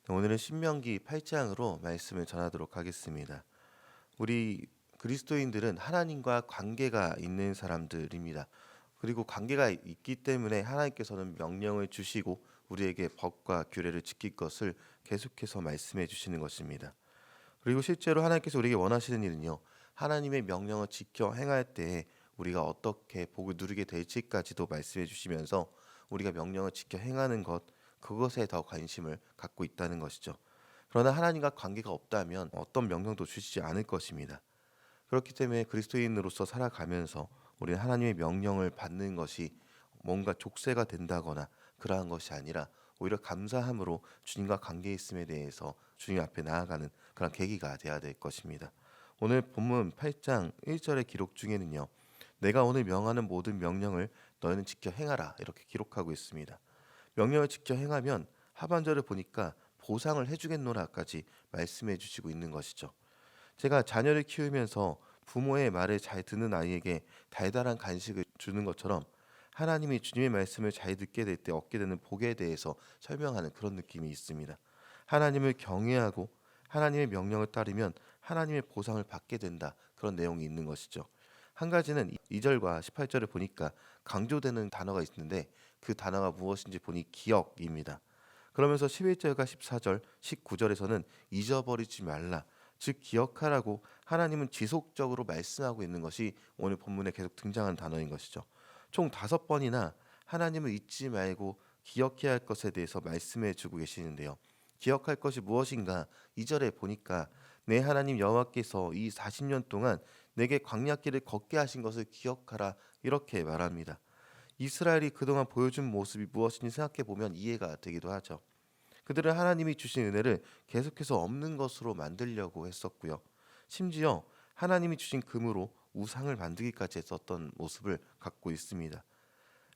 오늘은 신명기 8장으로 말씀을 전하도록 하겠습니다. 우리 그리스도인들은 하나님과 관계가 있는 사람들입니다. 그리고 관계가 있기 때문에 하나님께서는 명령을 주시고 우리에게 법과 규례를 지킬 것을 계속해서 말씀해 주시는 것입니다. 그리고 실제로 하나님께서 우리에게 원하시는 일은요, 하나님의 명령을 지켜 행할 때에 우리가 어떻게 복을 누리게 될지까지도 말씀해 주시면서 우리가 명령을 지켜 행하는 것, 그것에 더 관심을 갖고 있다는 것이죠. 그러나 하나님과 관계가 없다면 어떤 명령도 주시지 않을 것입니다. 그렇기 때문에 그리스도인으로서 살아가면서 우리는 하나님의 명령을 받는 것이 뭔가 족쇄가 된다거나 그러한 것이 아니라 오히려 감사함으로 주님과 관계 있음에 대해서 주님 앞에 나아가는 그런 계기가 되어야 될 것입니다. 오늘 본문 8장 1절의 기록 중에는요, 내가 오늘 명하는 모든 명령을 너희는 지켜 행하라, 이렇게 기록하고 있습니다. 명령을 지켜 행하면 하반절을 보니까 보상을 해주겠노라까지 말씀해 주시고 있는 것이죠. 제가 자녀를 키우면서 부모의 말을 잘 듣는 아이에게 달달한 간식을 주는 것처럼 하나님이 주님의 말씀을 잘 듣게 될 때 얻게 되는 복에 대해서 설명하는 그런 느낌이 있습니다. 하나님을 경외하고 하나님의 명령을 따르면 하나님의 보상을 받게 된다, 그런 내용이 있는 것이죠. 한 가지는 2절과 18절을 보니까 강조되는 단어가 있는데 그 단어가 무엇인지 보니 기억입니다. 그러면서 11절과 14절, 19절에서는 잊어버리지 말라, 즉 기억하라고 하나님은 지속적으로 말씀하고 있는 것이 오늘 본문에 계속 등장하는 단어인 것이죠. 총 5번이나 하나님을 잊지 말고 기억해야 할 것에 대해서 말씀해 주고 계시는데요. 기억할 것이 무엇인가? 2절에 보니까 내 하나님 여호와께서 이 40년 동안 내게 광야길을 걷게 하신 것을 기억하라, 이렇게 말합니다. 이스라엘이 그동안 보여준 모습이 무엇인지 생각해 보면 이해가 되기도 하죠. 그들은 하나님이 주신 은혜를 계속해서 없는 것으로 만들려고 했었고요. 심지어 하나님이 주신 금으로 우상을 만들기까지 했었던 모습을 갖고 있습니다.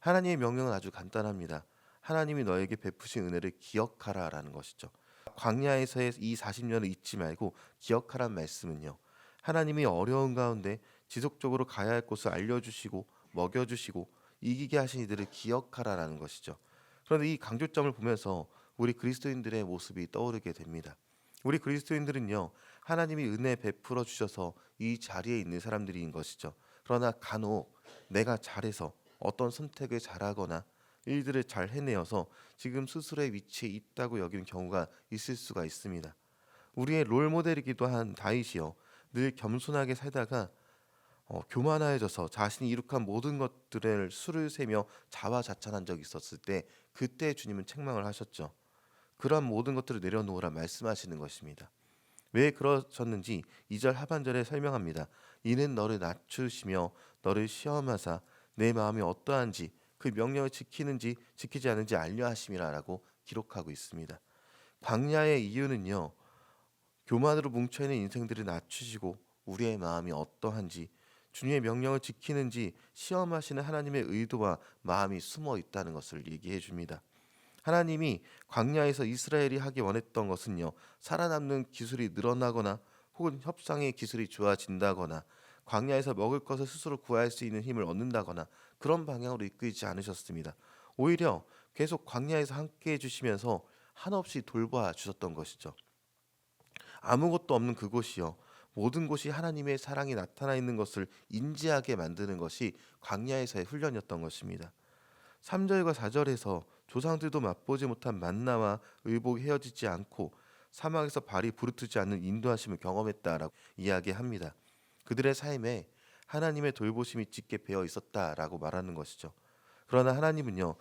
하나님의 명령은 아주 간단합니다. 하나님이 너에게 베푸신 은혜를 기억하라라는 것이죠. 광야에서의 이 40년을 잊지 말고 기억하란 말씀은요, 하나님이 어려운 가운데 지속적으로 가야 할 곳을 알려주시고 먹여주시고 이기게 하신 이들을 기억하라라는 것이죠. 그런데 이 강조점을 보면서 우리 그리스도인들의 모습이 떠오르게 됩니다. 우리 그리스도인들은요, 하나님이 은혜 베풀어 주셔서 이 자리에 있는 사람들인 것이죠. 그러나 간혹 내가 잘해서 어떤 선택을 잘하거나 일들을 잘 해내어서 지금 스스로의 위치에 있다고 여기는 경우가 있을 수가 있습니다. 우리의 롤 모델이기도 한 다윗이요, 늘 겸손하게 살다가 교만해져서 자신이 이룩한 모든 것들을 수를 세며 자화자찬한 적이 있었을 때 그때 주님은 책망을 하셨죠. 그러한 모든 것들을 내려놓으라 말씀하시는 것입니다. 왜 그러셨는지 2절 하반절에 설명합니다. 이는 너를 낮추시며 너를 시험하사 내 마음이 어떠한지 그 명령을 지키는지 지키지 않은지 알려 하심이라라고 기록하고 있습니다. 광야의 이유는요, 교만으로 뭉쳐있는 인생들을 낮추시고 우리의 마음이 어떠한지, 주님의 명령을 지키는지 시험하시는 하나님의 의도와 마음이 숨어 있다는 것을 얘기해 줍니다. 하나님이 광야에서 이스라엘이 하기 원했던 것은요, 살아남는 기술이 늘어나거나 혹은 협상의 기술이 좋아진다거나 광야에서 먹을 것을 스스로 구할 수 있는 힘을 얻는다거나 그런 방향으로 이끌지 않으셨습니다. 오히려 계속 광야에서 함께 해주시면서 한없이 돌봐 주셨던 것이죠. 아무것도 없는 그곳이요, 모든 곳이 하나님의 사랑이 나타나 있는 것을 인지하게 만드는 것이 광야에서의 훈련이었던 것입니다. 3절과 4절에서 조상들도 맛보지 못한 만나와 의복이 헤어지지 않고 사막에서 발이 부르트지 않는 인도하심을 경험했다라고 이야기합니다. 그들의 삶에 하나님의 돌보심이 짙게 배어 있었다라고 말하는 것이죠. 그러나 하나님은요,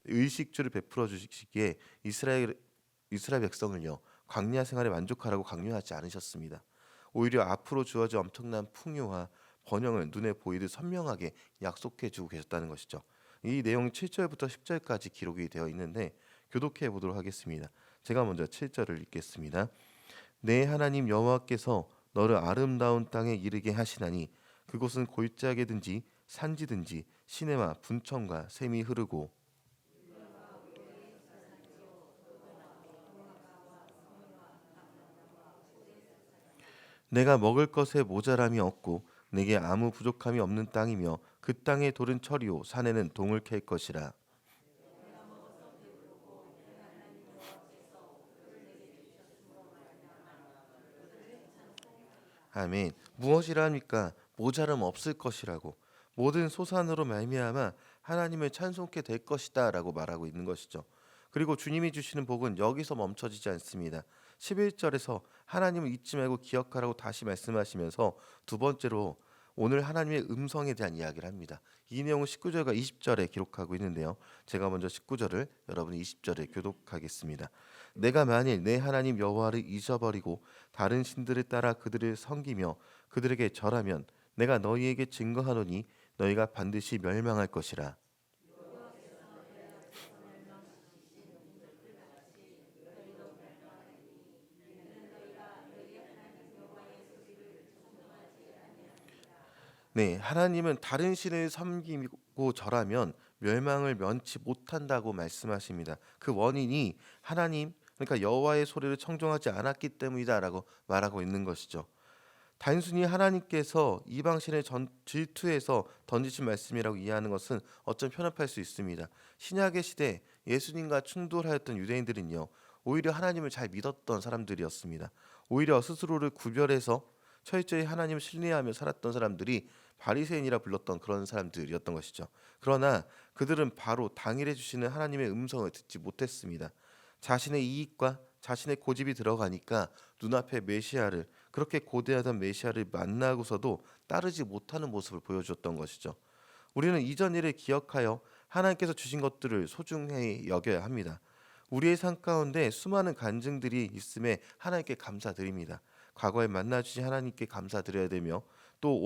의식주를 베풀어 주시기에 이스라엘 백성을요, 광야 생활에 만족하라고 강요하지 않으셨습니다. 오히려 앞으로 주어질 엄청난 풍요와 번영을 눈에 보이듯 선명하게 약속해 주고 계셨다는 것이죠. 이 내용이 7절부터 10절까지 기록이 되어 있는데 교독해 보도록 하겠습니다. 제가 먼저 7절을 읽겠습니다. 내 하나님 여호와께서 너를 아름다운 땅에 이르게 하시나니 그곳은 골짜기든지 산지든지 시내와 분천과 샘이 흐르고 내가 먹을 것에 모자람이 없고 내게 아무 부족함이 없는 땅이며 그 땅의 돌은 철이요 산에는 동을 캘 것이라. 아멘. 무엇이라 합니까? 모자람 없을 것이라고. 모든 소산으로 말미암아 하나님을 찬송케 될 것이다라고 말하고 있는 것이죠. 그리고 주님이 주시는 복은 여기서 멈춰지지 않습니다. 11절에서 하나님을 잊지 말고 기억하라고 다시 말씀하시면서 두 번째로 오늘 하나님의 음성에 대한 이야기를 합니다. 이 내용은 19절과 20절에 기록하고 있는데요. 제가 먼저 19절을 여러분이 20절에 교독하겠습니다. 내가 만일 내 하나님 여호와를 잊어버리고 다른 신들을 따라 그들을 섬기며 그들에게 절하면 내가 너희에게 증거하노니 너희가 반드시 멸망할 것이라. 네, 하나님은 다른 신을 섬기고 절하면 멸망을 면치 못한다고 말씀하십니다. 그 원인이 하나님, 그러니까 여호와의 소리를 청종하지 않았기 때문이다라고 말하고 있는 것이죠. 단순히 하나님께서 이방 신을 질투해서 던지신 말씀이라고 이해하는 것은 어쩜 편협할 수 있습니다. 신약의 시대 예수님과 충돌하였던 유대인들은요, 오히려 하나님을 잘 믿었던 사람들이었습니다. 오히려 스스로를 구별해서 철저히 하나님을 신뢰하며 살았던 사람들이 바리새인이라 불렀던 그런 사람들이었던 것이죠. 그러나 그들은 바로 당일에 주시는 하나님의 음성을 듣지 못했습니다. 자신의 이익과 자신의 고집이 들어가니까 눈앞에 메시아를, 그렇게 고대하던 메시아를 만나고서도 따르지 못하는 모습을 보여주었던 것이죠. 우리는 이전 일을 기억하여 하나님께서 주신 것들을 소중히 여겨야 합니다. 우리의 삶 가운데 수많은 간증들이 있음에 하나님께 감사드립니다. 과거에 만나주신 하나님께 감사드려야 되며 또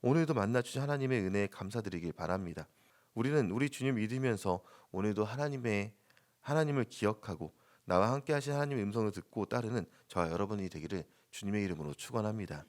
오늘도 만나주신 하나님의 은혜에 감사드리길 바랍니다. 우리는 우리 주님 믿으면서 오늘도 하나님을 기억하고 나와 함께 하신 하나님의 음성을 듣고 따르는 저와 여러분이 되기를 주님의 이름으로 축원합니다.